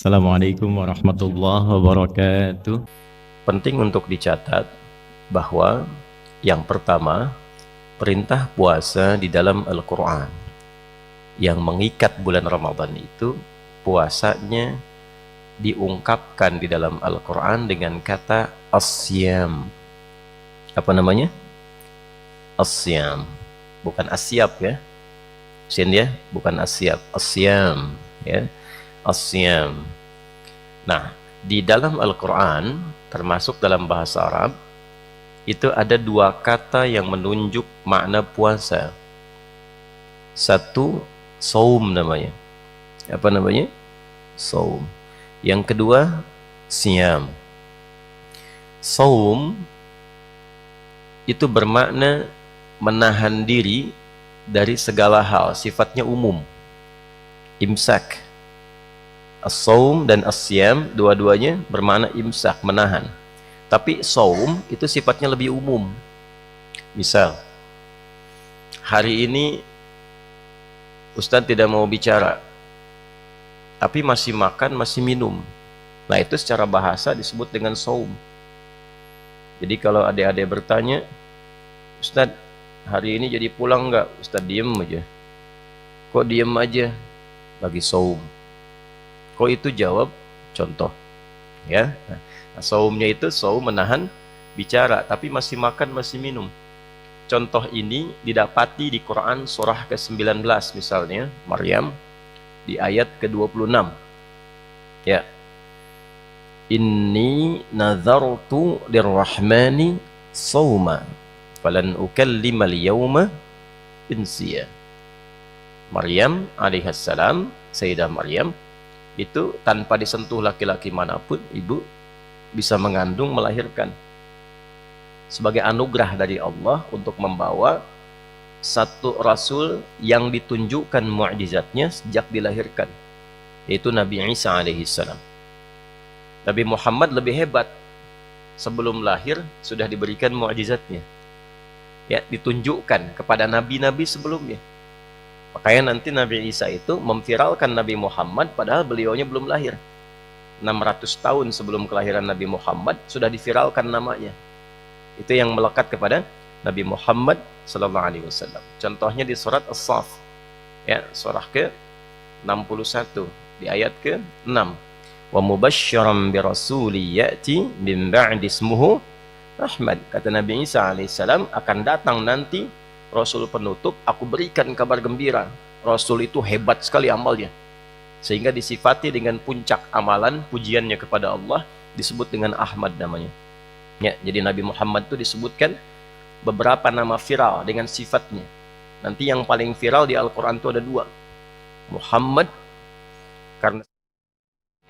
Assalamualaikum warahmatullahi wabarakatuh. Penting untuk dicatat bahwa yang pertama, perintah puasa di dalam Al-Quran yang mengikat bulan Ramadan itu, puasanya diungkapkan di dalam Al-Quran dengan kata asyam. Apa namanya? Asyam, bukan asyab ya. Sin ya, bukan asyab, asyam ya. Asyam. Nah, di dalam Al-Quran, termasuk dalam bahasa Arab, itu ada dua kata yang menunjuk makna puasa. Satu, saum namanya. Apa namanya? Saum. Yang kedua, siam. Saum itu bermakna menahan diri dari segala hal, sifatnya umum. Imsak. As-saum dan as-siyam dua-duanya bermakna imsak, menahan. Tapi saum itu sifatnya lebih umum. Misal, hari ini Ustadz tidak mau bicara, tapi masih makan, masih minum. Nah, itu secara bahasa disebut dengan saum. Jadi kalau adik-adik bertanya, Ustadz hari ini jadi pulang nggak? Ustadz diem aja. Kok diem aja? Lagi saum. Kok itu jawab? Contoh ya. Nah, saumnya itu saum menahan bicara, tapi masih makan, masih minum. Contoh ini didapati di Quran surah ke-19 misalnya, Maryam di ayat ke-26 ya. Inni nazartu lirrahmani sauma falan ukallimal yawma insiya. Maryam alaihissalam, Sayyidah Maryam itu tanpa disentuh laki-laki manapun, ibu bisa mengandung, melahirkan sebagai anugerah dari Allah untuk membawa satu rasul yang ditunjukkan mukjizatnya sejak dilahirkan, yaitu Nabi Isa alaihissalam. Nabi Muhammad lebih hebat, sebelum lahir sudah diberikan mukjizatnya ya, ditunjukkan kepada nabi-nabi sebelumnya. Makanya nanti Nabi Isa itu memviralkan Nabi Muhammad padahal beliaunya belum lahir. 600 tahun sebelum kelahiran Nabi Muhammad sudah diviralkan namanya. Itu yang melekat kepada Nabi Muhammad sallallahu alaihi wasallam. Contohnya di surat As-Saff ya, surah ke-61 di ayat ke-6. Wa mubasysyiran bi rasuli ya'ti min ba'di ismuhu Ahmad. Kata Nabi Isa alaihissalam, akan datang nanti Rasul penutup, aku berikan kabar gembira. Rasul itu hebat sekali amalnya, sehingga disifati dengan puncak amalan pujiannya kepada Allah, disebut dengan Ahmad namanya ya. Jadi Nabi Muhammad itu disebutkan beberapa nama viral dengan sifatnya. Nanti yang paling viral di Al-Quran itu ada dua. Muhammad karena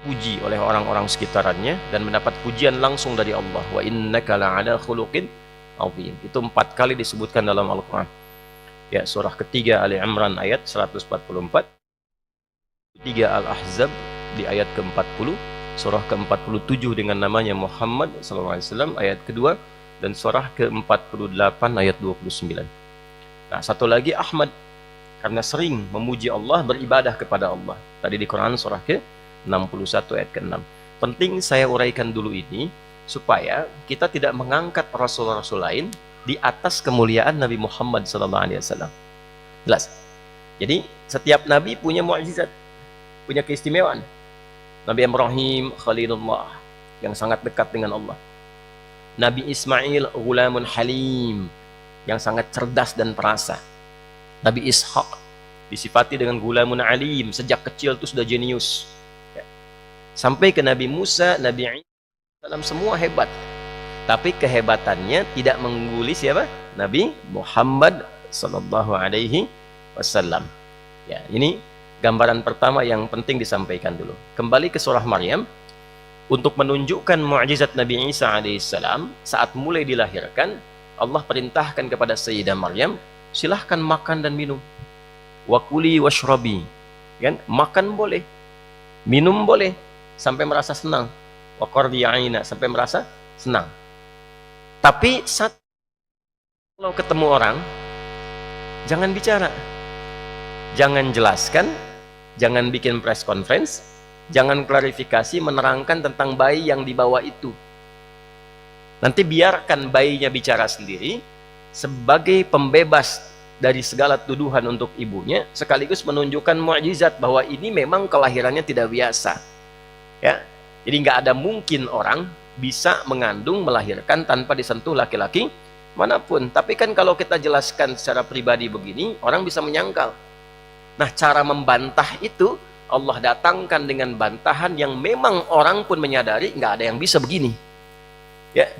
puji oleh orang-orang sekitarannya dan mendapat pujian langsung dari Allah. Wa innaka la'ala khuluqin azim. Itu 4 kali disebutkan dalam Al-Quran ya. Surah ketiga Ali Imran ayat 144, 3 Al-Ahzab di ayat ke-40, surah ke-47 dengan namanya Muhammad SAW ayat kedua, dan surah ke-48 ayat 29. Nah, satu lagi Ahmad karena sering memuji Allah, beribadah kepada Allah. Tadi di Quran surah ke-61 ayat ke-6. Penting saya uraikan dulu ini supaya kita tidak mengangkat rasul-rasul lain di atas kemuliaan Nabi Muhammad SAW. Jelas? Jadi setiap nabi punya mukjizat, punya keistimewaan. Nabi Ibrahim Khalilullah yang sangat dekat dengan Allah. Nabi Ismail Ghulamun Halim yang sangat cerdas dan perasa. Nabi Ishaq disifati dengan Ghulamun Alim, sejak kecil itu sudah jenius ya. Sampai ke Nabi Musa, Nabi Isa, dalam semua hebat. Tapi kehebatannya tidak mengungguli siapa? Nabi Muhammad sallallahu alaihi wasallam. Ya, ini gambaran pertama yang penting disampaikan dulu. Kembali ke surah Maryam, untuk menunjukkan mukjizat Nabi Isa alaihissalam saat mulai dilahirkan, Allah perintahkan kepada Sayyidah Maryam, silahkan makan dan minum. Wa kuli washrabi, kan? Makan boleh, minum boleh, sampai merasa senang. Wa qardi aina, sampai merasa senang. Tapi kalau ketemu orang, jangan bicara, jangan jelaskan, jangan bikin press conference, Jangan klarifikasi menerangkan tentang bayi yang dibawa itu. Nanti biarkan bayinya bicara sendiri sebagai pembebas dari segala tuduhan untuk ibunya, sekaligus menunjukkan mukjizat bahwa ini memang kelahirannya tidak biasa. Ya, jadi nggak ada mungkin orang bisa mengandung, melahirkan tanpa disentuh laki-laki manapun. Tapi kan kalau kita jelaskan secara pribadi begini, orang bisa menyangkal. Nah, cara membantah itu Allah datangkan dengan bantahan yang memang orang pun menyadari nggak ada yang bisa begini. Ya,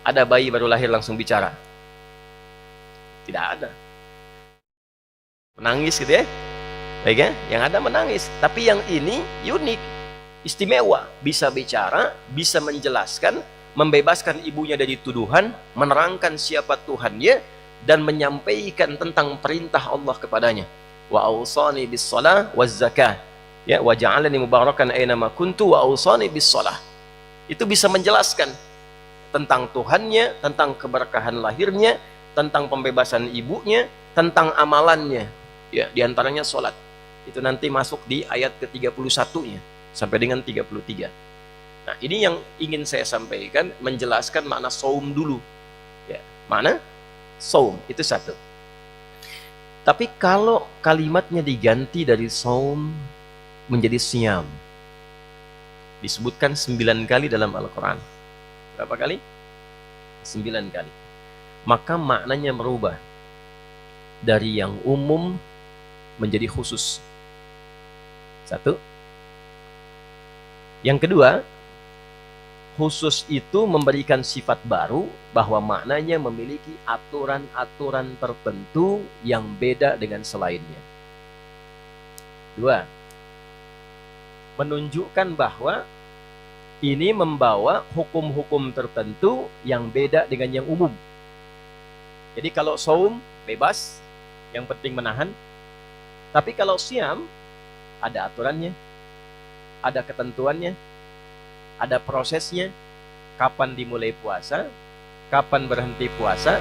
ada bayi baru lahir langsung bicara? Tidak ada. Menangis gitu ya? Baik ya? Yang ada menangis. Tapi yang ini unik, istimewa, bisa bicara, bisa menjelaskan, membebaskan ibunya dari tuduhan, menerangkan siapa Tuhannya, dan menyampaikan tentang perintah Allah kepadanya. Wa awsani bis shalah waz zakah, ya, wa ja'alani mubarakan aina ma kuntu wa awsani bis shalah. Itu bisa menjelaskan tentang Tuhannya, tentang keberkahan lahirnya, tentang pembebasan ibunya, tentang amalannya, ya, diantaranya sholat. Itu nanti masuk di ayat ke-31-nya sampai dengan 33. Nah, ini yang ingin saya sampaikan, menjelaskan makna saum dulu. Ya, makna saum itu satu. Tapi kalau kalimatnya diganti dari saum menjadi siyam, disebutkan 9 kali dalam Al-Quran. Berapa kali? 9 kali. Maka maknanya merubah dari yang umum menjadi khusus. Satu. Yang kedua, khusus itu memberikan sifat baru bahwa maknanya memiliki aturan-aturan tertentu yang beda dengan selainnya. Dua, menunjukkan bahwa ini membawa hukum-hukum tertentu yang beda dengan yang umum. Jadi kalau saum bebas, yang penting menahan. Tapi kalau siam ada aturannya, ada ketentuannya, ada prosesnya, kapan dimulai puasa, kapan berhenti puasa,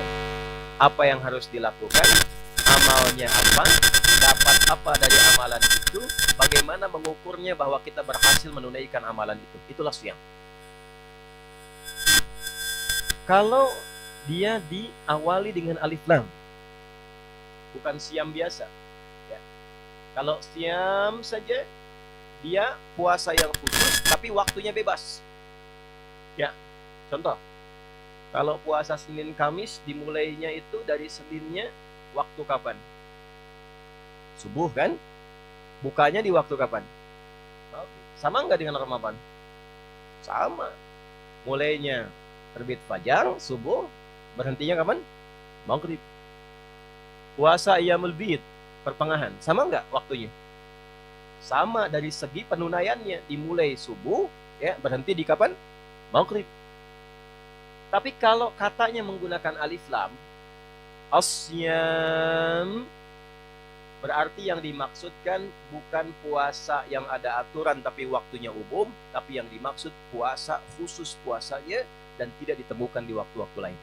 apa yang harus dilakukan, amalnya apa, dapat apa dari amalan itu, bagaimana mengukurnya bahwa kita berhasil menunaikan amalan itu. Itulah siam. Kalau dia diawali dengan alif lam, bukan siam biasa. Ya. Kalau siam saja, dia puasa yang khusus, tapi waktunya bebas. Ya, contoh, kalau puasa Senin Kamis, dimulainya itu dari Seninnya, waktu kapan? Subuh kan? Bukanya di waktu kapan? Sama nggak dengan Ramadan? Sama. Mulainya terbit fajar, subuh, berhentinya kapan? Maghrib. Puasa Ayyamul Bid, pertengahan, sama nggak waktunya? Sama dari segi penunaiannya, dimulai subuh, ya, berhenti di kapan? Maghrib. Tapi kalau katanya menggunakan alif lam, asyam, berarti yang dimaksudkan bukan puasa yang ada aturan tapi waktunya umum, tapi yang dimaksud puasa khusus puasanya dan tidak ditemukan di waktu-waktu lain.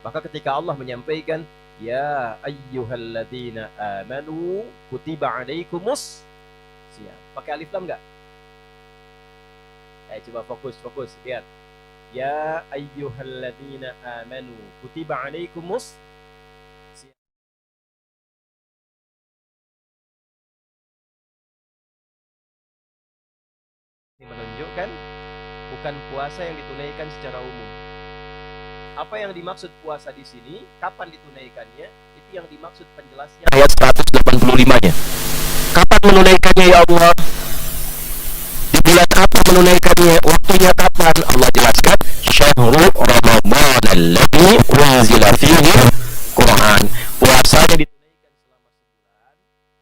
Maka ketika Allah menyampaikan, ya ayyuhalladzina amanu kutiba alaikumus siyam, pakai alif lam enggak? Coba fokus, lihat. Ya ayyuhalladzina amanu kutiba alaikumus siyam. Ini menunjukkan bukan puasa yang ditunaikan secara umum. Apa yang dimaksud puasa di sini, kapan ditunaikannya, itu yang dimaksud penjelasnya ayat 185-nya. Kapan menunaikannya ya Allah? Di bulan apa menunaikannya? Waktunya kapan? Allah jelaskan, syahrul Ramadan alladzi unzila fihi Quran. Puasanya ditunaikan selama sebulan.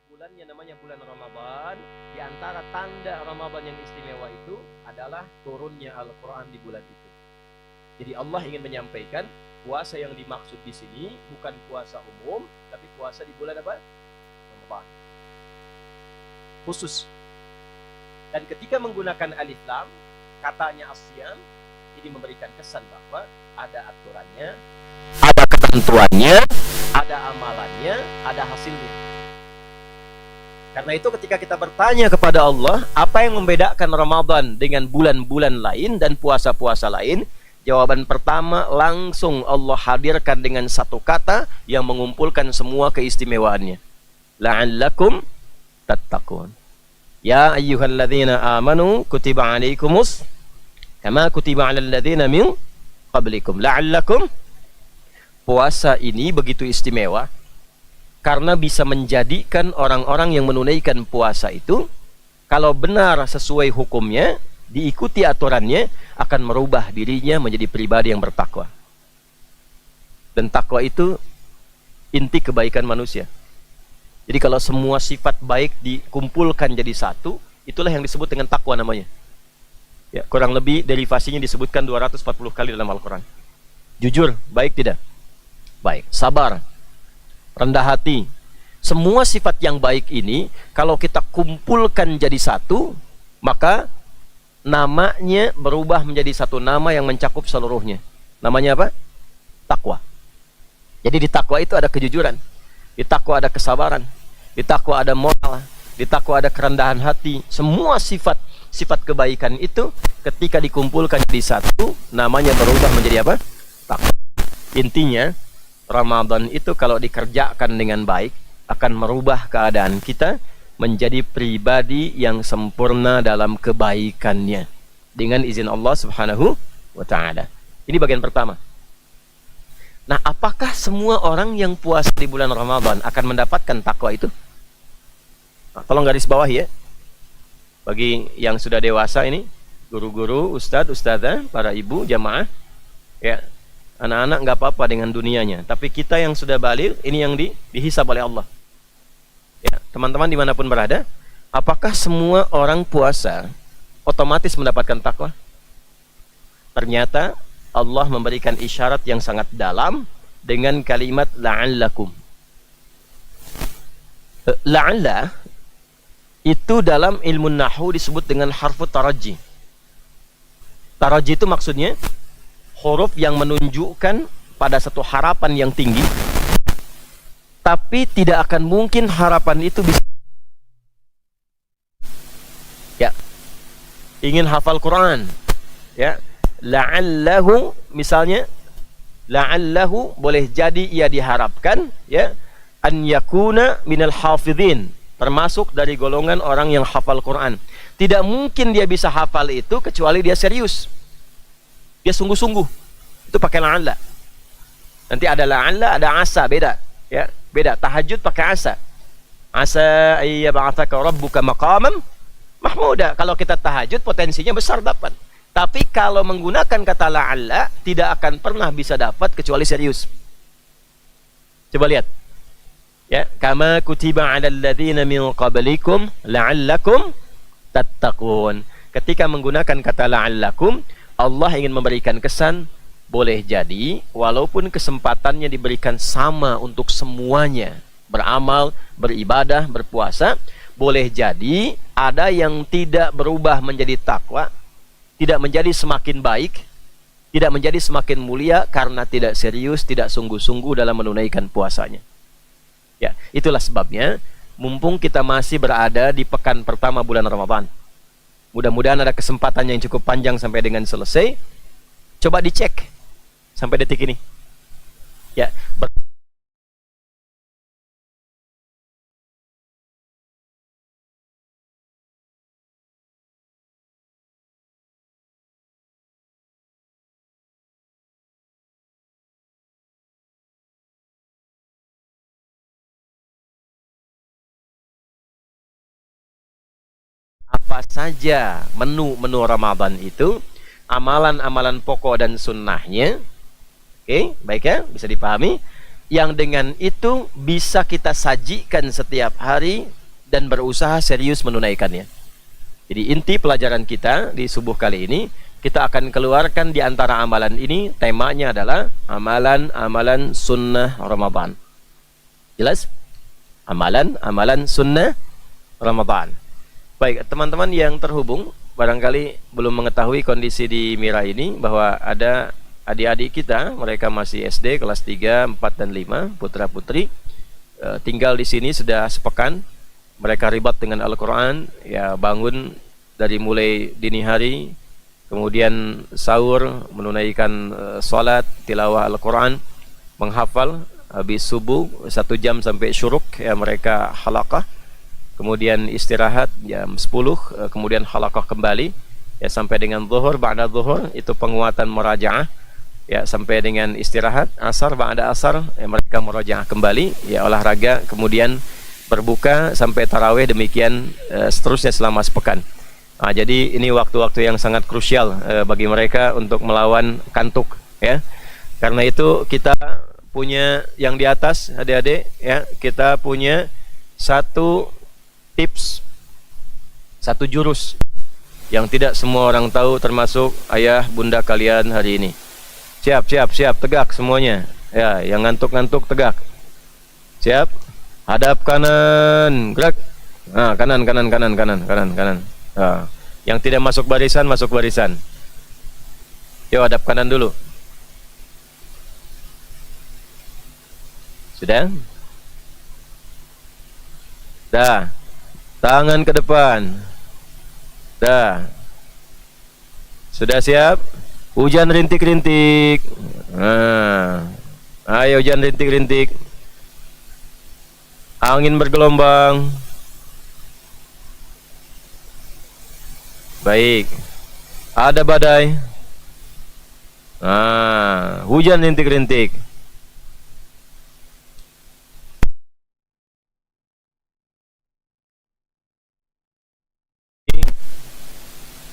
Bulannya namanya bulan Ramadan. Di antara tanda Ramadan yang istimewa itu adalah turunnya Al-Quran di bulan itu. Jadi Allah ingin menyampaikan puasa yang dimaksud di sini bukan puasa umum, tapi puasa di bulan apa? Ramadan. Khusus. Dan ketika menggunakan alif lam, katanya asyam, ini memberikan kesan bahwa ada aturannya, ada ketentuannya, ada amalannya, ada hasilnya. Karena itu ketika kita bertanya kepada Allah, apa yang membedakan Ramadan dengan bulan-bulan lain dan puasa-puasa lain? Jawaban pertama langsung Allah hadirkan dengan satu kata yang mengumpulkan semua keistimewaannya. La'allakum tattaqun. Ya ayyuhalladzina amanu kutiba alaikumus kama kutiba alal ladzina min qablikum la'allakum. Puasa ini begitu istimewa karena bisa menjadikan orang-orang yang menunaikan puasa itu, kalau benar sesuai hukumnya, diikuti aturannya, akan merubah dirinya menjadi pribadi yang bertakwa. Dan takwa itu inti kebaikan manusia. Jadi kalau semua sifat baik dikumpulkan jadi satu, itulah yang disebut dengan takwa namanya. Ya, kurang lebih derivasinya disebutkan 240 kali dalam Al-Quran. Jujur, baik tidak? Baik. Sabar, rendah hati. Semua sifat yang baik ini kalau kita kumpulkan jadi satu, maka namanya berubah menjadi satu nama yang mencakup seluruhnya. Namanya apa? Takwa. Jadi di takwa itu ada kejujuran, di takwa ada kesabaran, di takwa ada moral, di takwa ada kerendahan hati. Semua sifat kebaikan itu ketika dikumpulkan jadi satu, namanya berubah menjadi apa? Takwa. Intinya Ramadan itu kalau dikerjakan dengan baik akan merubah keadaan kita menjadi pribadi yang sempurna dalam kebaikannya dengan izin Allah Subhanahu wa taala. Ini bagian pertama. Nah, apakah semua orang yang puasa di bulan Ramadan akan mendapatkan takwa itu? Nah, tolong garis bawah ya. Bagi yang sudah dewasa ini, guru-guru, ustadz, ustadzah, para ibu, jamaah, ya. Anak-anak nggak apa-apa dengan dunianya, tapi kita yang sudah baligh ini yang dihisab oleh Allah. Ya, teman-teman dimanapun berada, apakah semua orang puasa otomatis mendapatkan takwa? Ternyata Allah memberikan isyarat yang sangat dalam dengan kalimat la'allakum. La'alla itu dalam ilmu nahwu disebut dengan harfu taraji. Taraji itu maksudnya huruf yang menunjukkan pada satu harapan yang tinggi, tapi tidak akan mungkin harapan itu bisa. Ya, ingin hafal Quran, ya, la'allahu misalnya, la'allahu boleh jadi ia diharapkan, ya, an yakuna minal hafidhin, termasuk dari golongan orang yang hafal Quran. Tidak mungkin dia bisa hafal itu kecuali dia serius, dia sungguh-sungguh. Itu pakai la'alla. Nanti ada la'alla, ada asa, beda. Ya, beda. Tahajud pakai asa. Asa ayyab'atsaka rabbuka maqaman mahmuda. Kalau kita tahajud potensinya besar dapat. Tapi kalau menggunakan kata la'alla tidak akan pernah bisa dapat kecuali serius. Coba lihat. Ya, kama kutiba 'alal ladzina min qablikum la'allakum tattaqun. Ketika menggunakan kata la'allakum, Allah ingin memberikan kesan, boleh jadi walaupun kesempatannya diberikan sama untuk semuanya, beramal, beribadah, berpuasa, boleh jadi ada yang tidak berubah menjadi takwa, tidak menjadi semakin baik, tidak menjadi semakin mulia karena tidak serius, tidak sungguh-sungguh dalam menunaikan puasanya. Ya, itulah sebabnya mumpung kita masih berada di pekan pertama bulan Ramadan, mudah-mudahan ada kesempatan yang cukup panjang sampai dengan selesai. Coba dicek sampai detik ini. Ya, apa saja menu Ramadan itu, amalan-amalan pokok dan sunnahnya. Oke, baik ya, bisa dipahami. Yang dengan itu bisa kita sajikan setiap hari dan berusaha serius menunaikannya. Jadi inti pelajaran kita di subuh kali ini, kita akan keluarkan di antara amalan ini, temanya adalah amalan-amalan sunnah Ramadan. Jelas? Amalan-amalan sunnah Ramadan. Baik, teman-teman yang terhubung barangkali belum mengetahui kondisi di Mira ini, bahwa ada adik-adik kita, mereka masih SD kelas 3, 4 dan 5, putra-putri, tinggal di sini sudah sepekan. mereka ribat dengan Al-Quran, ya bangun dari mulai dini hari, kemudian sahur, menunaikan salat, tilawah Al-Quran, menghafal, habis subuh 1 jam sampai syuruk, ya mereka halaqah, kemudian istirahat jam 10, kemudian halaqah kembali, ya sampai dengan zuhur, ba'da zuhur itu penguatan murajaah, ya sampai dengan istirahat, asar, ba'da asar, ya mereka murajaah kembali, ya olahraga, kemudian berbuka sampai tarawih, demikian seterusnya selama sepekan. Nah, jadi ini waktu-waktu yang sangat krusial bagi mereka untuk melawan kantuk, ya. Karena itu kita punya yang di atas, adik-adik, ya, kita punya satu tips, satu jurus yang tidak semua orang tahu, termasuk ayah bunda kalian hari ini. Siap, tegak semuanya. Ya, yang ngantuk-ngantuk tegak. Siap. Hadap kanan, gerak. Nah, kanan. Nah, yang tidak masuk barisan, masuk barisan. Yuk, hadap kanan dulu. Sudah? Dah. Tangan ke depan. Dah. Sudah siap? Hujan rintik-rintik. Nah. Ayo hujan rintik-rintik. Angin bergelombang. Baik. Ada badai. Nah, hujan rintik-rintik.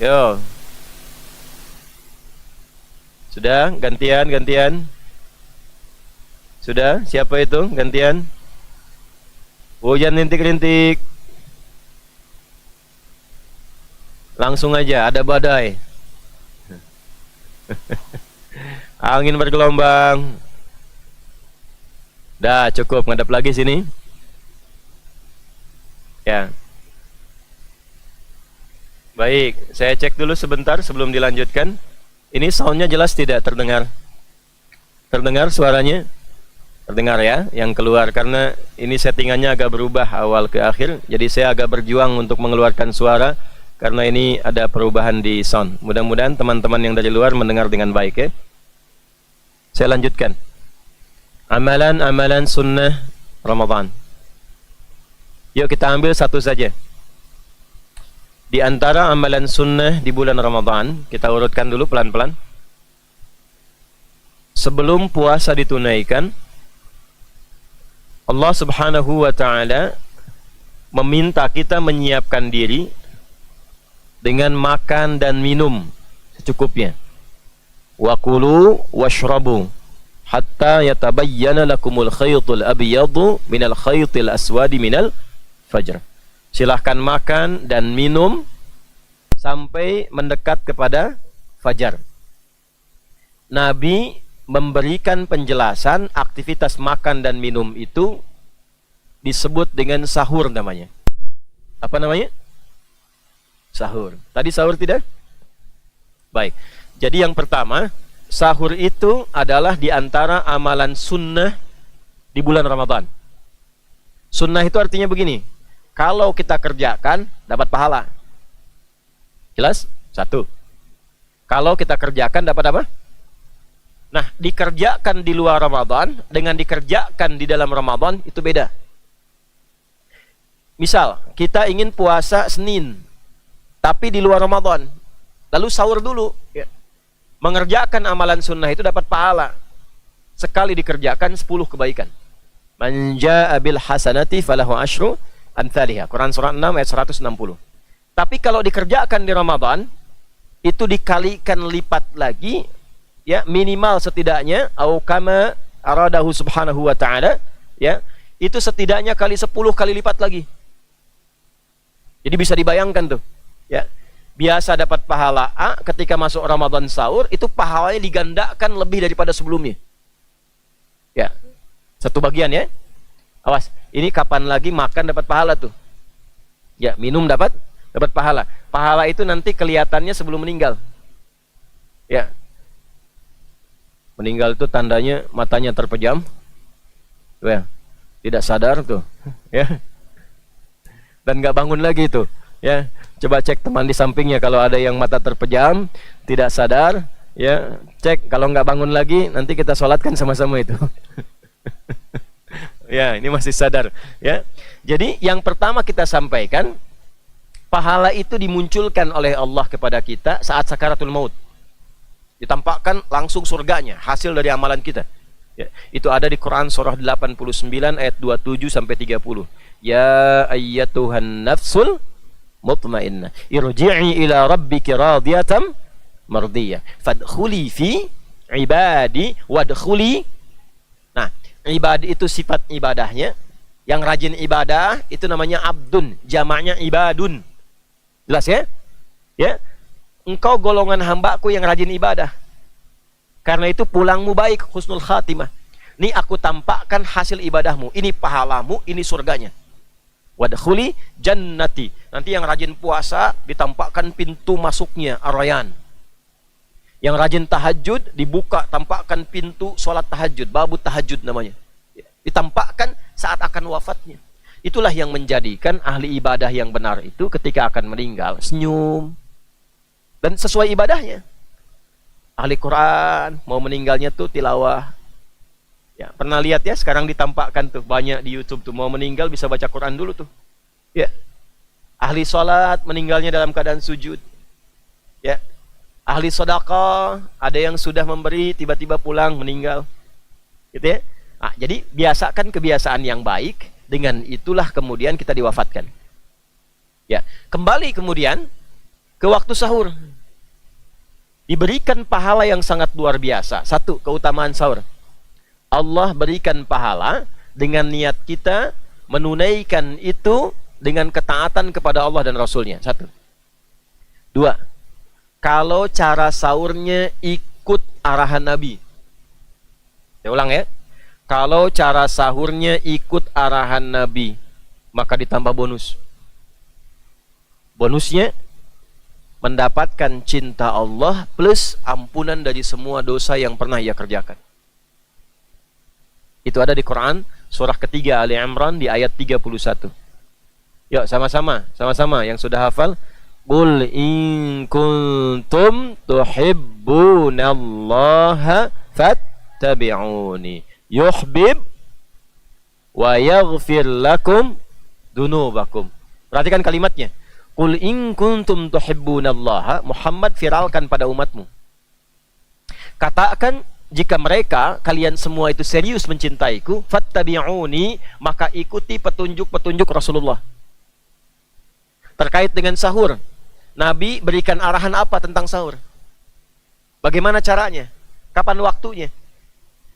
Yo. Sudah, gantian. Sudah, siapa itu? Gantian. Hujan rintik-rintik. Langsung aja, ada badai. Angin bergelombang. Dah, cukup, ngadap lagi sini. Ya. Baik, saya cek dulu sebentar sebelum dilanjutkan. Ini soundnya jelas tidak terdengar? Terdengar suaranya? Terdengar ya, yang keluar, karena ini settingannya agak berubah awal ke akhir. Jadi saya agak berjuang untuk mengeluarkan suara, karena ini ada perubahan di sound. Mudah-mudahan teman-teman yang dari luar mendengar dengan baik ya. Saya lanjutkan. Amalan-amalan sunnah Ramadan. Yuk kita ambil satu saja. Di antara amalan sunnah di bulan Ramadan, kita urutkan dulu pelan-pelan. Sebelum puasa ditunaikan, Allah Subhanahu wa ta'ala meminta kita menyiapkan diri dengan makan dan minum secukupnya. Wa kulu washrabu hatta yatabayyana lakumul khaytul abyadu minal khaytil aswadi minal fajr. Silahkan makan dan minum sampai mendekat kepada fajar. Nabi memberikan penjelasan aktivitas makan dan minum itu disebut dengan sahur namanya. Apa namanya? Sahur. Tadi sahur tidak? Baik. Jadi yang pertama, sahur itu adalah di antara amalan sunnah di bulan Ramadan. Sunnah itu artinya begini, kalau kita kerjakan dapat pahala. Jelas? Satu. Kalau kita kerjakan dapat apa? Nah, dikerjakan di luar Ramadan dengan dikerjakan di dalam Ramadan itu beda. Misal, kita ingin puasa Senin, tapi di luar Ramadan, lalu sahur dulu. Ya. Mengerjakan amalan sunnah itu dapat pahala. Sekali dikerjakan 10 kebaikan. Man jaa'a bil hasanati falahu asyru amsalihha. Quran surah 6 ayat 160. Tapi kalau dikerjakan di Ramadan, itu dikalikan lipat lagi, ya, minimal setidaknya au kama aradahu subhanahu wa ta'ala, ya, itu setidaknya kali 10 kali lipat lagi. Jadi bisa dibayangkan tuh, ya. Biasa dapat pahala A, ketika masuk Ramadan sahur, itu pahalanya digandakan lebih daripada sebelumnya. Ya. Satu bagian ya. Awas, ini kapan lagi makan dapat pahala tuh? Ya, minum dapat pahala. Pahala itu nanti kelihatannya sebelum meninggal. Ya. Meninggal itu tandanya matanya terpejam. Tuh ya. Tidak sadar tuh. Ya. dan nggak bangun lagi tuh. Ya, coba cek teman di sampingnya kalau ada yang mata terpejam, tidak sadar, ya cek kalau nggak bangun lagi nanti kita sholatkan sama-sama itu. Ya, ini masih sadar. Ya, jadi yang pertama kita sampaikan, pahala itu dimunculkan oleh Allah kepada kita saat sakaratul maut. Ditampakkan langsung surganya, hasil dari amalan kita. Ya, itu ada di Quran surah 89 ayat 27 sampai 30. Ya ayyatuhan nafsul mutmainnah irji'i ila rabbiki radiyatan mardiyah fadkhuli fi ibadi wadkhuli. Nah, ibadah itu sifat ibadahnya. Yang rajin ibadah itu namanya abdun, jamaknya ibadun. Jelas ya? Ya. Engkau golongan hambaku yang rajin ibadah. Karena itu pulangmu baik, husnul khatimah. Ini aku tampakkan hasil ibadahmu. Ini pahalamu, ini surganya. Wadkhuli jannati. Nanti yang rajin puasa ditampakkan pintu masuknya ar-rayyan. Yang rajin tahajud dibuka tampakkan pintu sholat tahajud, babu tahajud namanya. Ditampakkan saat akan wafatnya. Itulah yang menjadikan ahli ibadah yang benar itu ketika akan meninggal senyum dan sesuai ibadahnya. Ahli Quran mau meninggalnya tuh tilawah. Ya, pernah lihat ya, sekarang ditampakkan tuh banyak di YouTube tuh, mau meninggal bisa baca Quran dulu tuh. Ya. Ahli sholat meninggalnya dalam keadaan sujud. Ya. Ahli sedekah, ada yang sudah memberi tiba-tiba pulang meninggal. Gitu ya. Nah, jadi biasakan kebiasaan yang baik, dengan itulah kemudian kita diwafatkan. Ya, kembali kemudian ke waktu sahur. Diberikan pahala yang sangat luar biasa. Satu, keutamaan sahur. Allah berikan pahala dengan niat kita menunaikan itu dengan ketaatan kepada Allah dan Rasulnya. Satu. Dua, kalau cara sahurnya ikut arahan Nabi. Saya ulang ya. Kalau cara sahurnya ikut arahan Nabi, maka ditambah bonus. Bonusnya mendapatkan cinta Allah plus ampunan dari semua dosa yang pernah ia kerjakan. Itu ada di Quran surah ketiga Ali Imran di ayat 31. Yuk sama-sama yang sudah hafal. Qul in kuntum tuhibbunallaha fattabi'uni yuhbib wa yaghfir lakum dunubakum. Perhatikan kalimatnya. Qul in kuntum tuhibbunallaha, Muhammad viralkan pada umatmu. Katakan, jika mereka, kalian semua itu serius mencintaiku, fattabi'uni, maka ikuti petunjuk-petunjuk Rasulullah. Terkait dengan sahur, Nabi berikan arahan apa tentang sahur? Bagaimana caranya? Kapan waktunya?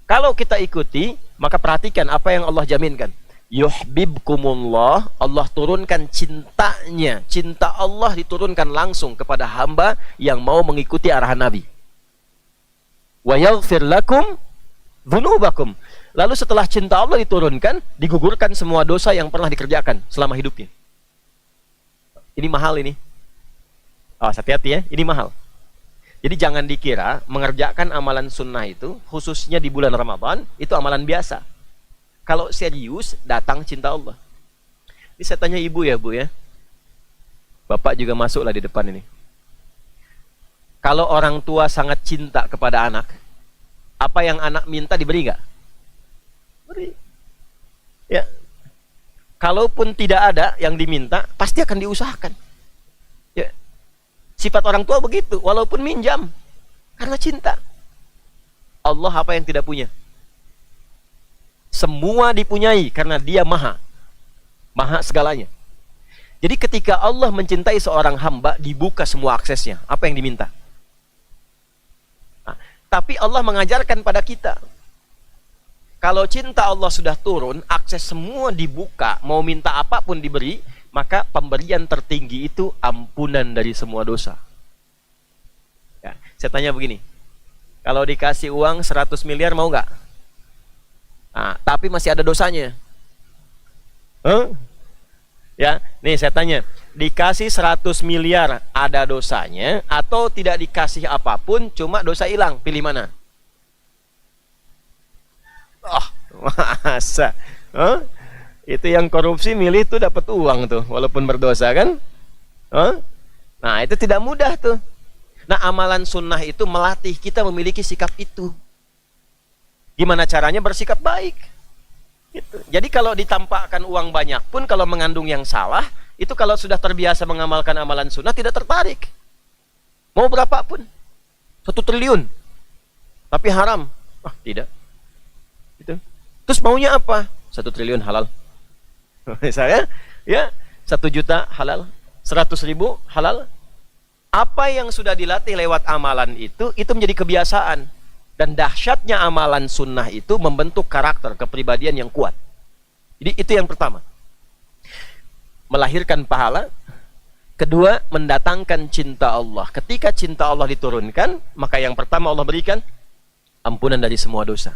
Kalau kita ikuti, maka perhatikan apa yang Allah jaminkan. Yuhbibkumullah, Allah turunkan cintanya. Cinta Allah diturunkan langsung kepada hamba yang mau mengikuti arahan Nabi. Wa yaghfir lakum dzunubakum. Lalu setelah cinta Allah diturunkan, digugurkan semua dosa yang pernah dikerjakan selama hidupnya. Ini mahal ini. Awas, hati-hati ya, ini mahal. Jadi jangan dikira mengerjakan amalan sunnah itu, khususnya di bulan Ramadan, itu amalan biasa. Kalau serius, datang cinta Allah. Ini saya tanya ibu ya, Bu ya. Bapak juga masuklah di depan ini. Kalau orang tua sangat cinta kepada anak, apa yang anak minta diberi nggak? Beri. Ya. Kalaupun tidak ada yang diminta, pasti akan diusahakan. Ya. Sifat orang tua begitu, walaupun minjam, karena cinta. Allah apa yang tidak punya? Semua dipunyai karena Dia maha segalanya. Jadi ketika Allah mencintai seorang hamba, dibuka semua aksesnya. Apa yang diminta? Nah, tapi Allah mengajarkan pada kita, kalau cinta Allah sudah turun, akses semua dibuka, mau minta apapun diberi, maka pemberian tertinggi itu ampunan dari semua dosa. Ya, saya tanya begini, kalau dikasih uang 100 miliar mau nggak? Nah, tapi masih ada dosanya. Ya, nih saya tanya, dikasih 100 miliar ada dosanya atau tidak dikasih apapun cuma dosa hilang, pilih mana? Oh, masa? Itu yang korupsi milih tuh dapat uang tuh, walaupun berdosa kan? Hah? Nah, itu tidak mudah tuh. Nah, amalan sunnah itu melatih kita memiliki sikap itu. Gimana caranya bersikap baik? Gitu. Jadi kalau ditampakkan uang banyak pun, kalau mengandung yang salah, itu kalau sudah terbiasa mengamalkan amalan sunnah tidak tertarik. Mau berapapun, 1 triliun, tapi haram, tidak. Gitu. Terus maunya apa? 1 triliun halal. Misalnya, ya 1 juta halal, 100.000 halal. Apa yang sudah dilatih lewat amalan itu menjadi kebiasaan. Dan dahsyatnya amalan sunnah itu membentuk karakter, kepribadian yang kuat. Jadi itu yang pertama. Melahirkan pahala. Kedua, mendatangkan cinta Allah. Ketika cinta Allah diturunkan, maka yang pertama Allah berikan ampunan dari semua dosa.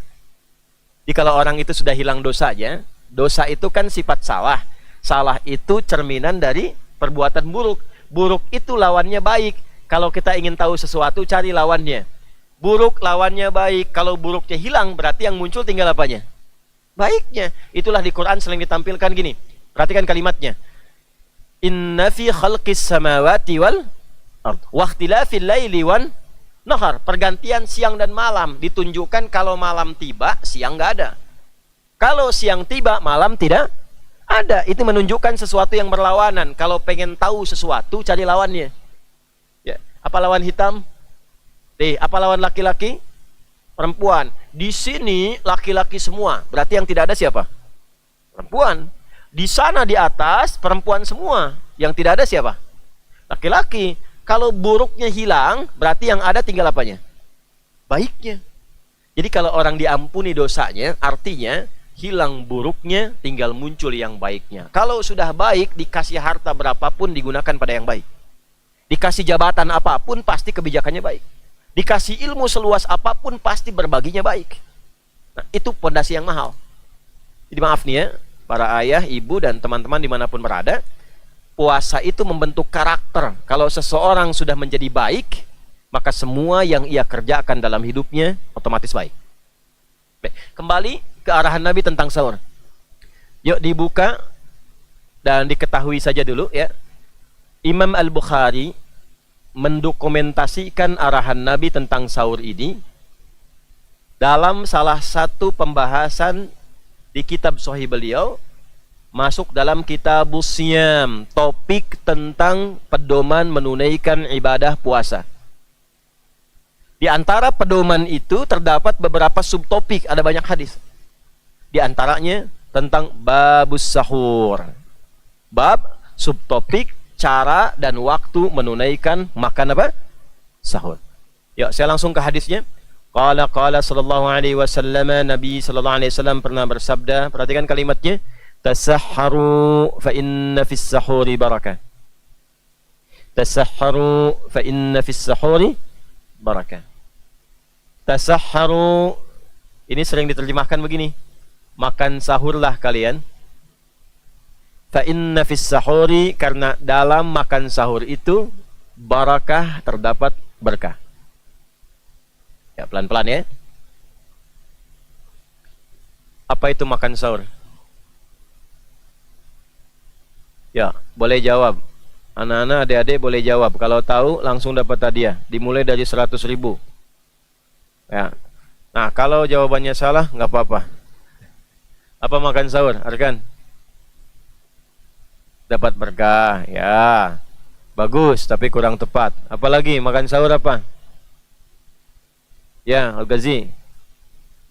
Jadi kalau orang itu sudah hilang dosanya, dosa itu kan sifat salah. Salah itu cerminan dari perbuatan buruk. Buruk itu lawannya baik. Kalau kita ingin tahu sesuatu, cari lawannya. Buruk lawannya baik. Kalau buruknya hilang, berarti yang muncul tinggal apanya? Baiknya. Itulah di Quran sering ditampilkan gini. Perhatikan kalimatnya. Inna fi khalqis samawati wal ard wa ikhtilafil laili wan nahar. Pergantian siang dan malam ditunjukkan kalau malam tiba, siang nggak ada. Kalau siang tiba, malam tidak ada. Itu menunjukkan sesuatu yang berlawanan. Kalau pengen tahu sesuatu, cari lawannya. Ya, apa lawan hitam? Apa lawan laki-laki? Perempuan. Di sini laki-laki semua. Berarti yang tidak ada siapa? Perempuan. Di sana di atas perempuan semua. Yang tidak ada siapa? Laki-laki. Kalau buruknya hilang, berarti yang ada tinggal apanya? Baiknya. Jadi kalau orang diampuni dosanya, artinya hilang buruknya, tinggal muncul yang baiknya. Kalau sudah baik, dikasih harta berapapun digunakan pada yang baik. Dikasih jabatan apapun, pasti kebijakannya baik. Dikasih ilmu seluas apapun, pasti berbaginya baik. Nah, itu pondasi yang mahal. Jadi maaf nih ya, para ayah, ibu, dan teman-teman dimanapun berada, puasa itu membentuk karakter. Kalau seseorang sudah menjadi baik, maka semua yang ia kerjakan dalam hidupnya otomatis baik. Baik, kembali ke arahan Nabi tentang sahur. Yuk dibuka dan diketahui saja dulu ya. Imam Al-Bukhari mendokumentasikan arahan Nabi tentang sahur ini dalam salah satu pembahasan di kitab Sahih beliau, masuk dalam Kitabus Siyam, topik tentang pedoman menunaikan ibadah puasa. Di antara pedoman itu terdapat beberapa subtopik, ada banyak hadis. Di antaranya tentang babus sahur. Bab subtopik cara dan waktu menunaikan makan apa? Sahur. Yuk, saya langsung ke hadisnya. Qala sallallahu alaihi wasallam, Nabi sallallahu alaihi wasallam pernah bersabda, perhatikan kalimatnya, tasahharu fa inna fis sahuri barakah. Tasahharu fa inna fis sahuri barakah. Tasahharu ini sering diterjemahkan begini, makan sahurlah kalian. Fa inna fis sahuri, karena dalam makan sahur itu barakah, terdapat berkah. Ya, pelan-pelan ya. Apa itu makan sahur? Ya, boleh jawab. Anak-anak, adik-adik boleh jawab. Kalau tahu langsung dapat hadiah. Dimulai dari 100.000. Ya. Nah, kalau jawabannya salah nggak apa-apa. Apa makan sahur, Arkan? Dapat berkah. Ya, bagus, tapi kurang tepat. Apalagi makan sahur apa? Ya, Al-Ghazi.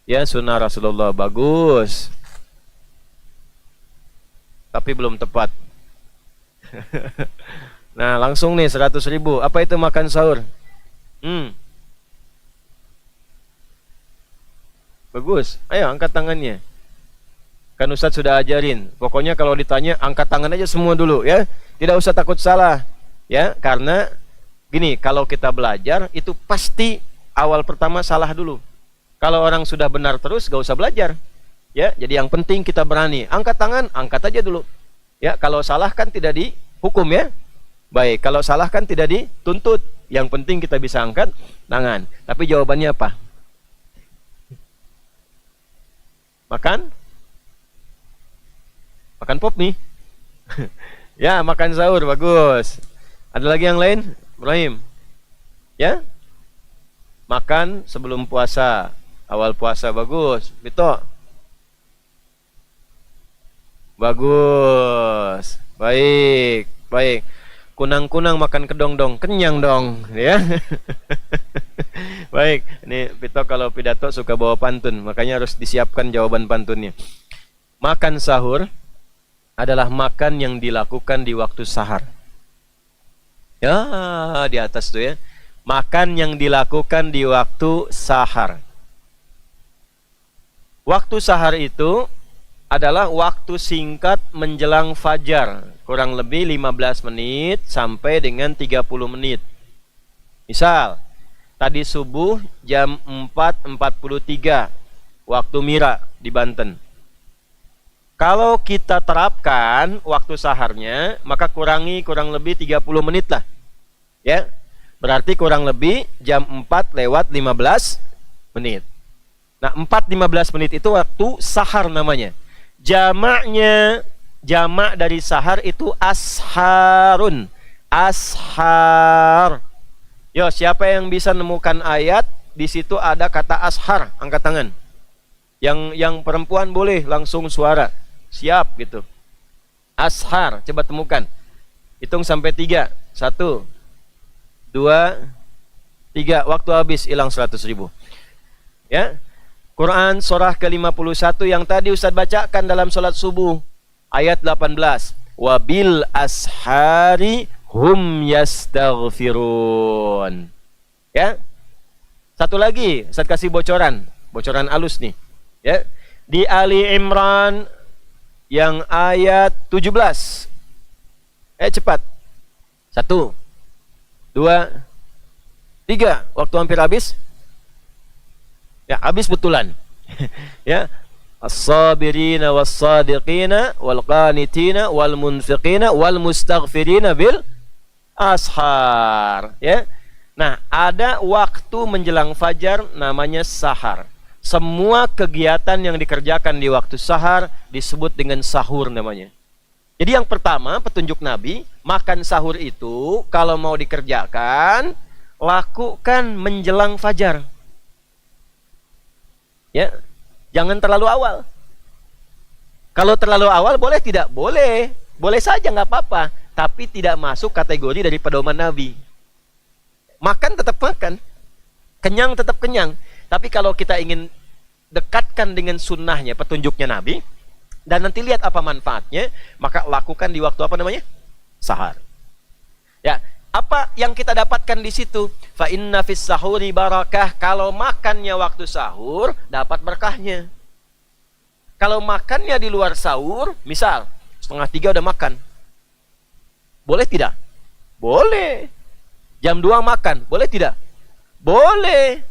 Ya, sunnah Rasulullah. Bagus, tapi belum tepat. Nah, langsung nih 100.000. Apa itu makan sahur? Bagus. Ayo angkat tangannya. Kan Ustadz sudah ajarin. Pokoknya kalau ditanya angkat tangan aja semua dulu ya. Tidak usah takut salah. Ya, karena gini, kalau kita belajar itu pasti awal pertama salah dulu. Kalau orang sudah benar terus gak usah belajar. Ya, jadi yang penting kita berani. Angkat tangan, angkat aja dulu. Ya, kalau salah kan tidak dihukum ya. Baik, kalau salah kan tidak dituntut. Yang penting kita bisa angkat tangan. Tapi jawabannya apa? Makan K-pop nih. Ya, makan sahur bagus. Ada lagi yang lain? Ibrahim. Ya? Makan sebelum puasa, awal puasa bagus. Bito. Bagus. Baik, baik. Kunang-kunang makan kedong dong, kenyang dong, ya. Baik, ini Bito kalau pidato suka bawa pantun, makanya harus disiapkan jawaban pantunnya. Makan sahur adalah makan yang dilakukan di waktu sahar. Ya, di atas tuh ya. Makan yang dilakukan di waktu sahar. Waktu sahar itu adalah waktu singkat menjelang fajar, kurang lebih 15 menit sampai dengan 30 menit. Misal, tadi subuh jam 4.43 waktu Mira di Banten. Kalau kita terapkan waktu saharnya, maka kurangi kurang lebih 30 menit lah. Ya. Berarti kurang lebih jam 4:15 menit. Nah, 4:15 menit itu waktu sahar namanya. Jamak dari sahar itu asharun. Ashar. Yo, siapa yang bisa nemukan ayat di situ ada kata ashar, angkat tangan. Yang perempuan boleh langsung suara. Siap gitu. Ashar, coba temukan. Hitung sampai 3. 1, 2, 3. Waktu habis, hilang 100.000. Ya. Quran surah ke-51 yang tadi Ustaz bacakan dalam salat subuh. Ayat 18. Wabil ashari hum yastaghfirun. Ya. Satu lagi, Ustaz kasih bocoran alus nih. Ya. Di Ali Imran yang ayat 17. Cepat. 1, 2, 3. Waktu hampir habis. Ya, habis betulan. Ya. As-sabirina was-sadiqina wal-qanitina wal-munfiqina wal-mustaghfirina bil ashar. Ya. Nah, ada waktu menjelang fajar namanya sahar. Semua kegiatan yang dikerjakan di waktu sahar disebut dengan sahur namanya. Jadi yang pertama, petunjuk Nabi, makan sahur itu kalau mau dikerjakan, lakukan menjelang fajar. Ya, jangan terlalu awal. Kalau terlalu awal boleh tidak? Boleh. Boleh saja, nggak apa-apa. Tapi tidak masuk kategori dari pedoman Nabi. Makan tetap makan. Kenyang tetap kenyang. Tapi kalau kita ingin dekatkan dengan sunnahnya, petunjuknya Nabi, dan nanti lihat apa manfaatnya, maka lakukan di waktu apa namanya? Sahar. Ya, apa yang kita dapatkan di situ? Fa inna fis sahuri barakah. Kalau makannya waktu sahur, dapat berkahnya. Kalau makannya di luar sahur, misal 2:30 udah makan, boleh tidak? Boleh. Jam 2 makan, boleh tidak? Boleh.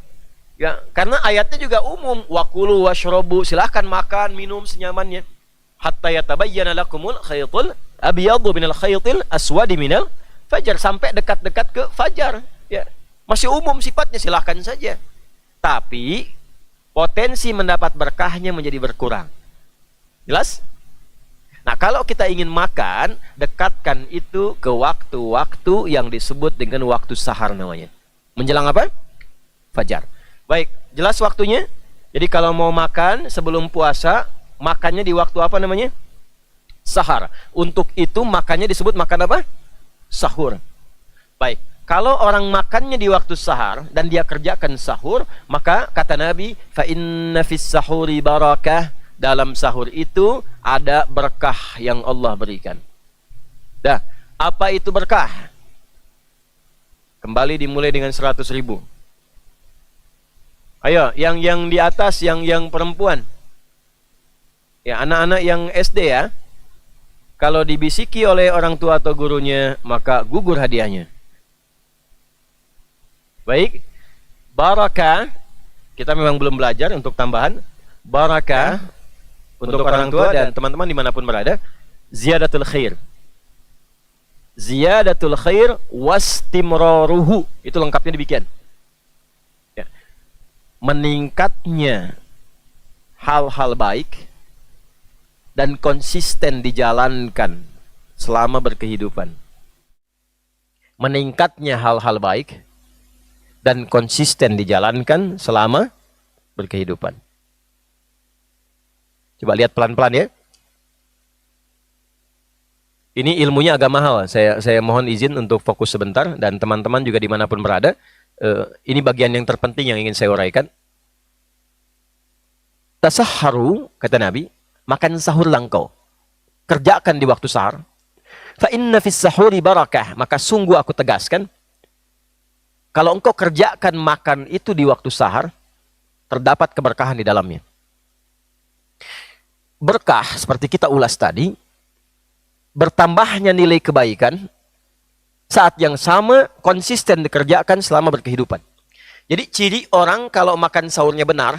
Ya, karena ayatnya juga umum, wakulu washrobu, silahkan makan, minum senyamannya. Hatta yatabayyana lakumul khaytul abyadu minal khaytil aswadi minal fajar, sampai dekat-dekat ke fajar. Ya, masih umum sifatnya, silahkan saja. Tapi potensi mendapat berkahnya menjadi berkurang. Jelas? Nah, kalau kita ingin makan, dekatkan itu ke waktu-waktu yang disebut dengan waktu sahar namanya. Menjelang apa? Fajar. Baik, jelas waktunya. Jadi kalau mau makan sebelum puasa, makannya di waktu apa namanya? Sahar. Untuk itu makannya disebut makan apa? Sahur. Baik, kalau orang makannya di waktu sahar dan dia kerjakan sahur, maka kata Nabi, fa inna fis sahuri barakah. Dalam sahur itu ada berkah yang Allah berikan. Dah, apa itu berkah? Kembali dimulai dengan 100.000. Ayo, yang di atas, yang perempuan. Ya, anak-anak yang SD ya. Kalau dibisiki oleh orang tua atau gurunya, maka gugur hadiahnya. Baik. Barakah, kita memang belum belajar untuk tambahan. Barakah untuk orang tua dan teman-teman dimanapun berada, ziyadatul khair. Ziyadatul khair wastimraruhu. Itu lengkapnya demikian. Ya. Meningkatnya hal-hal baik dan konsisten dijalankan selama berkehidupan. Meningkatnya hal-hal baik dan konsisten dijalankan selama berkehidupan. Coba lihat pelan-pelan ya. Ini ilmunya agak mahal. Saya mohon izin untuk fokus sebentar, dan teman-teman juga dimanapun berada. Ini bagian yang terpenting yang ingin saya uraikan. Tasahharu, kata Nabi, makan sahurlah engkau. Kerjakan di waktu sahur. Fa inna fis sahuri barakah, maka sungguh aku tegaskan, kalau engkau kerjakan makan itu di waktu sahur, terdapat keberkahan di dalamnya. Berkah seperti kita ulas tadi, bertambahnya nilai kebaikan saat yang sama konsisten dikerjakan selama berkehidupan. Jadi ciri orang kalau makan sahurnya benar,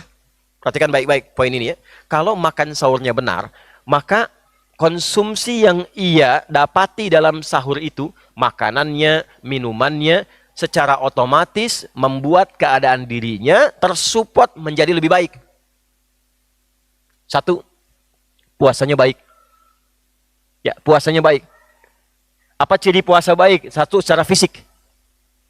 perhatikan baik-baik poin ini ya. Kalau makan sahurnya benar, maka konsumsi yang ia dapati dalam sahur itu, makanannya, minumannya, secara otomatis membuat keadaan dirinya tersupport menjadi lebih baik. Satu, puasanya baik. Ya, puasanya baik. Apa ciri puasa baik? Satu, secara fisik.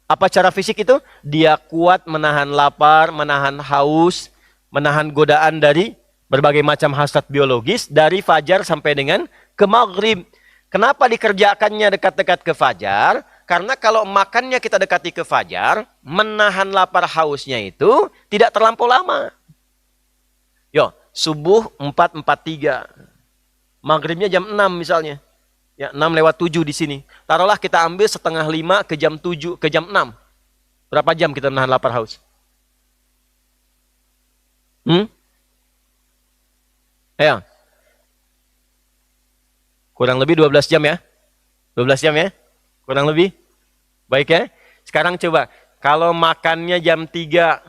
Apa cara fisik itu? Dia kuat menahan lapar, menahan haus, menahan godaan dari berbagai macam hasrat biologis dari fajar sampai dengan ke maghrib. Kenapa dikerjakannya dekat-dekat ke fajar? Karena kalau makannya kita dekati ke fajar, menahan lapar hausnya itu tidak terlampau lama. Yo, subuh 4.43. Maghribnya jam 6 misalnya. Ya, 6:07 di sini. Taruhlah kita ambil 4:30 ke jam 7, ke jam 6. Berapa jam kita menahan lapar haus? Ya. Kurang lebih 12 jam ya. 12 jam ya. Kurang lebih. Baik ya. Sekarang coba. Kalau makannya jam 3.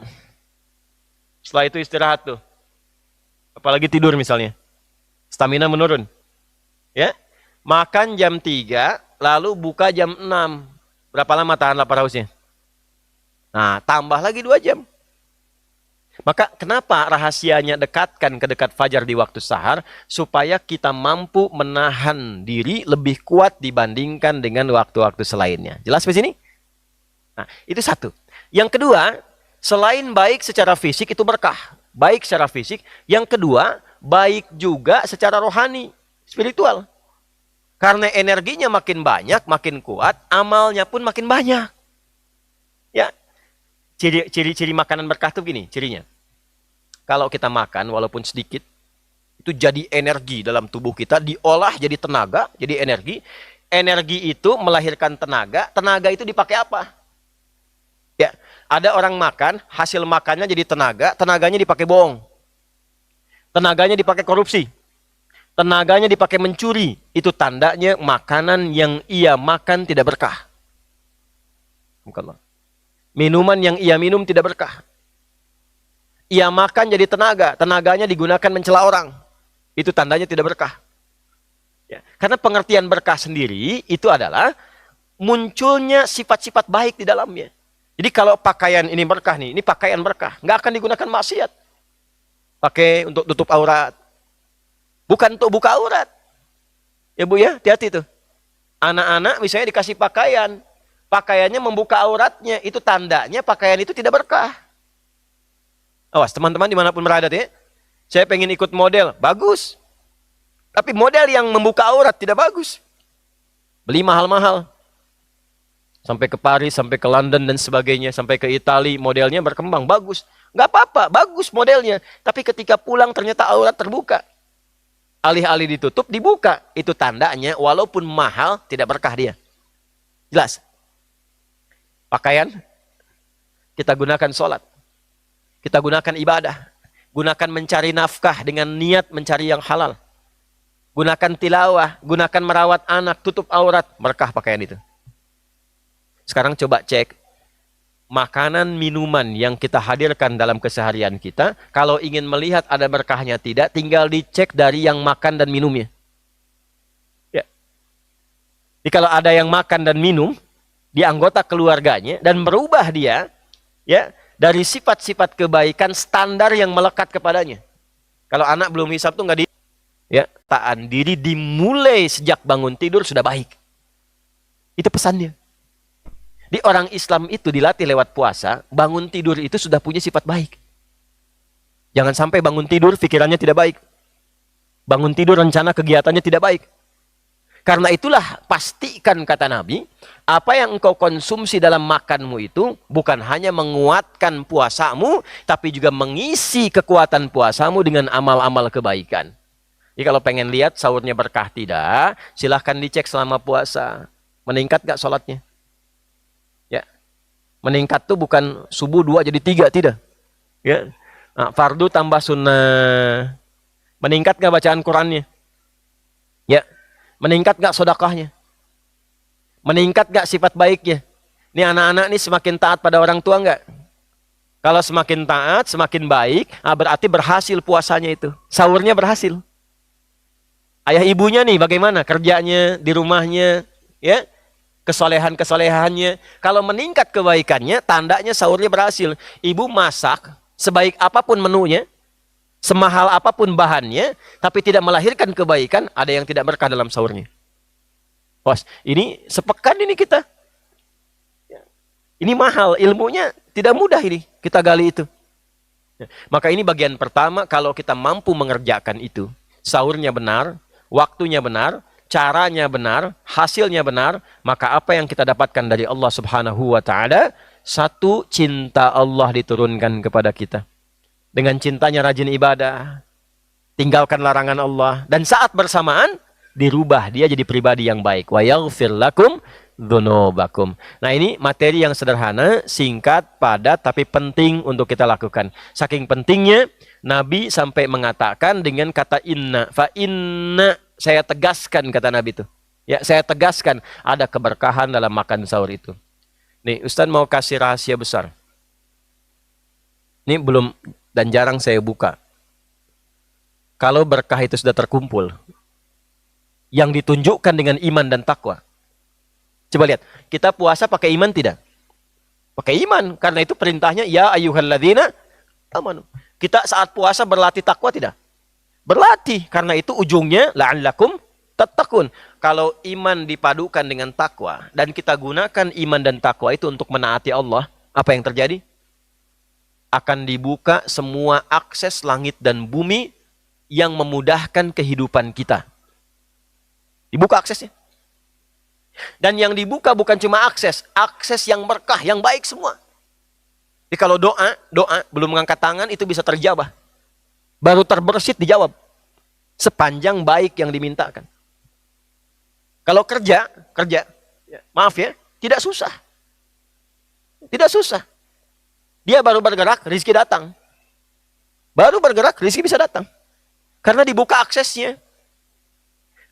Setelah itu istirahat tuh. Apalagi tidur misalnya. Stamina menurun. Ya. Makan jam 3. Lalu buka jam 6. Berapa lama tahan lapar hausnya? Nah, tambah lagi 2 jam. Maka kenapa rahasianya dekatkan ke dekat fajar di waktu sahar? Supaya kita mampu menahan diri lebih kuat dibandingkan dengan waktu-waktu selainnya. Jelas di sini? Nah, itu satu. Yang kedua, selain baik secara fisik itu berkah. Baik secara fisik. Yang kedua, baik juga secara rohani, spiritual. Karena energinya makin banyak, makin kuat, amalnya pun makin banyak. Ya. Ciri-ciri makanan berkah itu gini, cirinya. Kalau kita makan walaupun sedikit, itu jadi energi dalam tubuh kita, diolah jadi tenaga, jadi energi. Energi itu melahirkan tenaga, tenaga itu dipakai apa? Ya, ada orang makan, hasil makannya jadi tenaga, tenaganya dipakai bohong. Tenaganya dipakai korupsi. Tenaganya dipakai mencuri. Itu tandanya makanan yang ia makan tidak berkah. Bukanlah. Minuman yang ia minum tidak berkah. Ia makan jadi tenaga. Tenaganya digunakan mencela orang. Itu tandanya tidak berkah. Ya. Karena pengertian berkah sendiri itu adalah munculnya sifat-sifat baik di dalamnya. Jadi kalau pakaian ini berkah nih, ini pakaian berkah. Nggak akan digunakan maksiat. Pakai untuk tutup aurat. Bukan untuk buka aurat. Ya Bu ya, hati-hati tuh. Anak-anak misalnya dikasih pakaian. Pakaiannya membuka auratnya, itu tandanya pakaian itu tidak berkah. Awas teman-teman dimanapun berada ya. Saya pengen ikut model, bagus. Tapi model yang membuka aurat tidak bagus. Beli mahal-mahal. Sampai ke Paris, sampai ke London dan sebagainya. Sampai ke Italia, modelnya berkembang, bagus. Nggak apa-apa, bagus modelnya. Tapi ketika pulang ternyata aurat terbuka. Alih-alih ditutup, dibuka. Itu tandanya walaupun mahal, tidak berkah dia. Jelas? Pakaian, kita gunakan sholat, kita gunakan ibadah, gunakan mencari nafkah dengan niat mencari yang halal, gunakan tilawah, gunakan merawat anak, tutup aurat, berkah pakaian itu. Sekarang coba cek, makanan, minuman yang kita hadirkan dalam keseharian kita, kalau ingin melihat ada berkahnya tidak, tinggal dicek dari yang makan dan minumnya. Ya. Jadi kalau ada yang makan dan minum, di anggota keluarganya dan merubah dia ya dari sifat-sifat kebaikan standar yang melekat kepadanya. Kalau anak belum hisab tuh nggak di Ya, tahan diri dimulai sejak bangun tidur sudah baik. Itu pesannya. Di orang Islam itu dilatih lewat puasa, bangun tidur itu sudah punya sifat baik. Jangan sampai bangun tidur pikirannya tidak baik. Bangun tidur rencana kegiatannya tidak baik. Karena itulah pastikan kata Nabi, apa yang engkau konsumsi dalam makanmu itu bukan hanya menguatkan puasamu, tapi juga mengisi kekuatan puasamu dengan amal-amal kebaikan. Jadi kalau pengen lihat sahurnya berkah tidak, silahkan dicek selama puasa. Meningkat gak sholatnya? Ya. Meningkat tuh bukan subuh 2 jadi 3, tidak. Ya. Nah, fardu tambah sunnah. Meningkat gak bacaan Qurannya? Ya. Meningkat gak sedekahnya? Meningkat gak sifat baiknya? Ini anak-anak nih semakin taat pada orang tua nggak? Kalau semakin taat, semakin baik, berarti berhasil puasanya itu. Sahurnya berhasil. Ayah ibunya nih bagaimana kerjanya di rumahnya, ya, kesolehan-kesolehannya. Kalau meningkat kebaikannya, tandanya sahurnya berhasil. Ibu masak sebaik apapun menunya, semahal apapun bahannya, tapi tidak melahirkan kebaikan, ada yang tidak berkah dalam sahurnya. Bos, ini sepekan ini kita. Ini mahal, ilmunya tidak mudah ini kita gali itu. Maka ini bagian pertama, kalau kita mampu mengerjakan itu, sahurnya benar, waktunya benar, caranya benar, hasilnya benar, maka apa yang kita dapatkan dari Allah Subhanahu wa taala? Satu, cinta Allah diturunkan kepada kita. Dengan cintanya rajin ibadah, tinggalkan larangan Allah, dan saat bersamaan dirubah dia jadi pribadi yang baik. Wa yaghfir lakum dzunubakum. Nah, ini materi yang sederhana, singkat, padat, tapi penting untuk kita lakukan. Saking pentingnya, Nabi sampai mengatakan dengan kata inna. Fa inna, saya tegaskan kata Nabi itu. Ya, saya tegaskan ada keberkahan dalam makan sahur itu. Nih, Ustaz mau kasih rahasia besar. Ini belum dan jarang saya buka. Kalau berkah itu sudah terkumpul, yang ditunjukkan dengan iman dan takwa. Coba lihat, kita puasa pakai iman tidak? Pakai iman, karena itu perintahnya ya ayyuhalladzina amanu. Kita saat puasa berlatih takwa tidak? Berlatih, karena itu ujungnya la'allakum tattaqun. Kalau iman dipadukan dengan takwa dan kita gunakan iman dan takwa itu untuk menaati Allah, apa yang terjadi? Akan dibuka semua akses langit dan bumi yang memudahkan kehidupan kita. Dibuka aksesnya. Dan yang dibuka bukan cuma akses yang berkah, yang baik semua. Jadi kalau doa belum mengangkat tangan itu bisa terjawab. Baru terbersit dijawab. Sepanjang baik yang dimintakan. Kalau kerja, maaf ya, tidak susah. Tidak susah. Dia baru bergerak, rezeki datang. Baru bergerak, rezeki bisa datang. Karena dibuka aksesnya.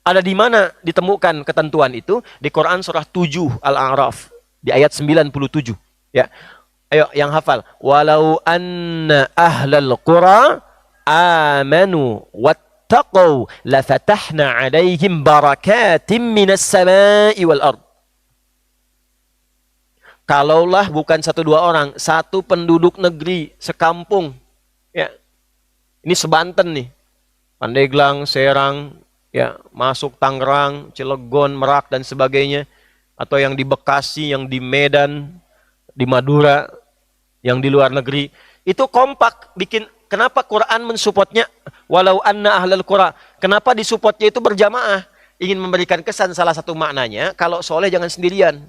Ada di mana ditemukan ketentuan itu? Di Quran surah 7 Al-A'raf. Di ayat 97. Ya. Ayo yang hafal. Walau anna ahlal qura amanu wattaqau lafatahna alaihim barakatim minas sama'i wal ard. Kalaulah bukan 1-2 orang, satu penduduk negeri, sekampung. Ya. Ini sebanten nih. Pandeglang, Serang, ya, masuk Tangerang, Cilegon, Merak dan sebagainya, atau yang di Bekasi, yang di Medan, di Madura, yang di luar negeri, itu kompak bikin. Kenapa Quran mensupportnya walau anna ahlal qura? Kenapa disupportnya itu berjamaah? Ingin memberikan kesan, salah satu maknanya, kalau soleh jangan sendirian.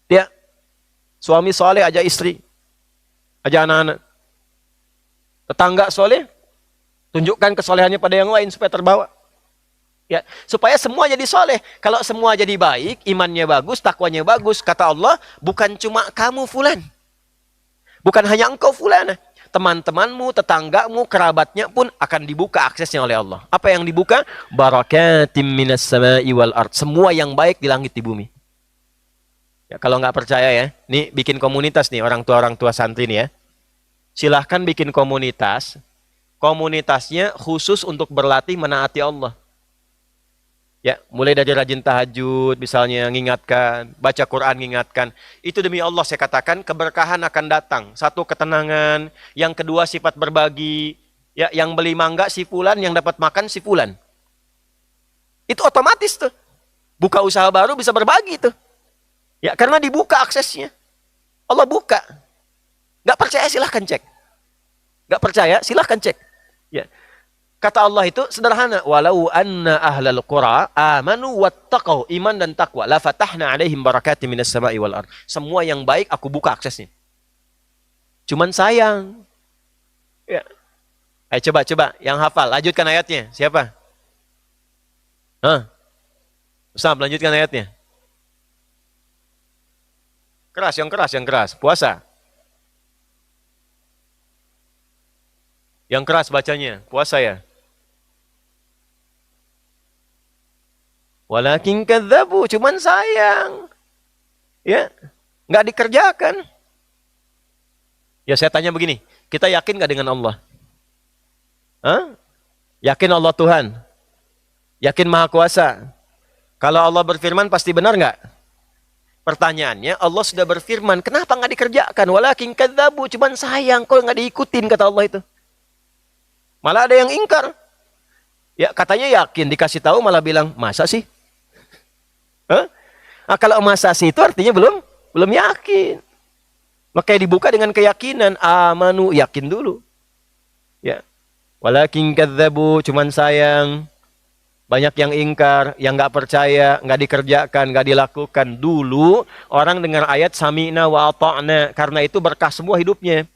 Ya, suami soleh aja istri, aja anak-anak. Tetangga soleh, tunjukkan kesolehannya pada yang lain supaya terbawa. Ya, supaya semua jadi soleh. Kalau semua jadi baik, imannya bagus, takwanya bagus, kata Allah, bukan cuma kamu fulan. Bukan hanya engkau fulan. Teman-temanmu, tetanggamu, kerabatnya pun akan dibuka aksesnya oleh Allah. Apa yang dibuka? Barakatim minas sama'i wal ard. Semua yang baik di langit di bumi. Ya, kalau nggak percaya ya, nih bikin komunitas nih orang tua santri nih ya. Silahkan bikin komunitas. Komunitasnya khusus untuk berlatih menaati Allah. Ya, mulai dari rajin tahajud, misalnya mengingatkan, baca Quran mengingatkan. Itu demi Allah saya katakan keberkahan akan datang. Satu, ketenangan. Yang kedua, sifat berbagi. Ya, yang beli mangga si fulan, yang dapat makan si fulan. Itu otomatis tuh. Buka usaha baru bisa berbagi tuh. Ya, karena dibuka aksesnya. Allah buka. Nggak percaya silahkan cek. Nggak percaya silahkan cek. Ya. Kata Allah itu sederhana. Walau anna ahlal qura amanu wattaqau, iman dan takwa, la fatahna alaihim barakatim minas sama'i wal ard. Semua yang baik aku buka aksesnya. Cuman sayang. Ya. Ayo coba yang hafal, lanjutkan ayatnya. Siapa? Hah? Ustaz, lanjutkan ayatnya. Keras, yang keras. Puasa. Yang keras bacanya, puasa ya. Walakin kadzabu, cuman sayang. Ya, nggak dikerjakan. Ya saya tanya begini, kita yakin nggak dengan Allah? Hah? Yakin Allah Tuhan? Yakin Maha Kuasa? Kalau Allah berfirman pasti benar nggak? Pertanyaannya, Allah sudah berfirman, kenapa nggak dikerjakan? Walakin kadzabu, cuman sayang, kok nggak diikutin kata Allah itu. Malah ada yang ingkar. Ya katanya yakin, dikasih tahu malah bilang, masa sih? Hah? Nah, kalau masa sih itu artinya belum yakin. Makanya dibuka dengan keyakinan, amanu, yakin dulu. Ya. Walakin kadzabu, cuman sayang. Banyak yang ingkar, yang nggak percaya, nggak dikerjakan, nggak dilakukan. Dulu orang dengar ayat sami'na wa ata'na, karena itu berkah semua hidupnya.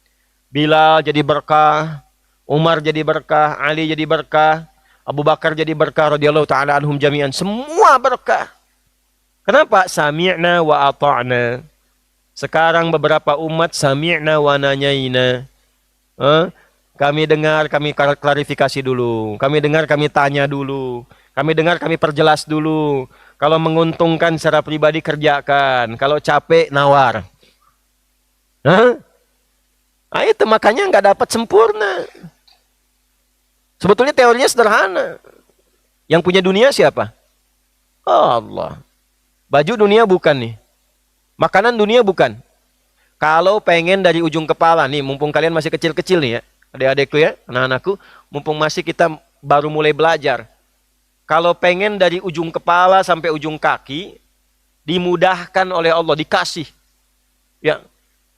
Bilal jadi berkah, Umar jadi berkah, Ali jadi berkah, Abu Bakar jadi berkah radhiyallahu taala anhum jami'an. Semua berkah. Kenapa? Sami'na wa ata'na. Sekarang beberapa umat sami'na wa nanyaina. Kami dengar, kami klarifikasi dulu. Kami dengar, kami tanya dulu. Kami dengar, kami perjelas dulu. Kalau menguntungkan secara pribadi kerjakan. Kalau capek, nawar. Nah itu makanya nggak dapat sempurna. Sebetulnya teorinya sederhana. Yang punya dunia siapa? Allah. Baju dunia bukan nih. Makanan dunia bukan. Kalau pengen dari ujung kepala nih, mumpung kalian masih kecil-kecil nih ya. Adik-adikku ya, anak-anakku, mumpung masih kita baru mulai belajar. Kalau pengen dari ujung kepala sampai ujung kaki, dimudahkan oleh Allah, dikasih. Ya,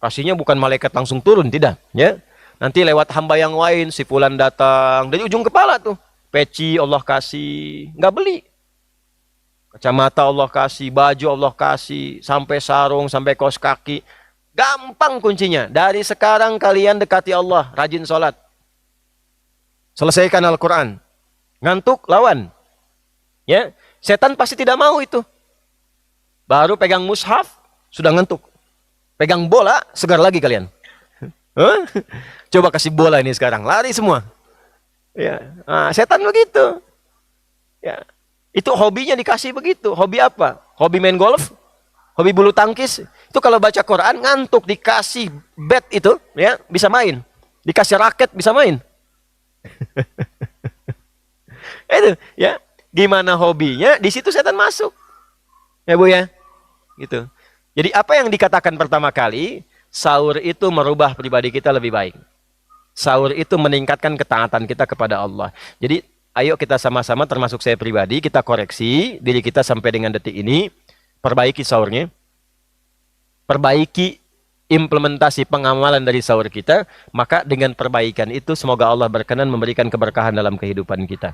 kasihnya bukan malaikat langsung turun, tidak. Ya, nanti lewat hamba yang lain, si fulan datang dari ujung kepala tuh, peci Allah kasih, nggak beli. Kacamata Allah kasih, baju Allah kasih, sampai sarung, sampai kaos kaki. Gampang kuncinya. Dari sekarang kalian dekati Allah, rajin sholat. Selesaikan Al-Quran. Ngantuk, lawan. Ya, setan pasti tidak mau itu. Baru pegang mushaf, sudah ngantuk. Pegang bola, segar lagi kalian. Coba kasih bola ini sekarang, lari semua. Ya, nah, setan begitu. Ya, itu hobinya dikasih begitu. Hobi apa? Hobi main golf? Hobi bulu tangkis? Itu kalau baca Quran ngantuk, dikasih bat itu, ya bisa main. Dikasih raket bisa main. Itu, ya. Gimana hobinya? Di situ setan masuk. Ya Bu ya. Gitu. Jadi apa yang dikatakan pertama kali, sahur itu merubah pribadi kita lebih baik. Sahur itu meningkatkan ketaatan kita kepada Allah. Jadi ayo kita sama-sama, termasuk saya pribadi, kita koreksi diri kita sampai dengan detik ini, perbaiki sahurnya, perbaiki implementasi pengamalan dari sahur kita, maka dengan perbaikan itu semoga Allah berkenan memberikan keberkahan dalam kehidupan kita.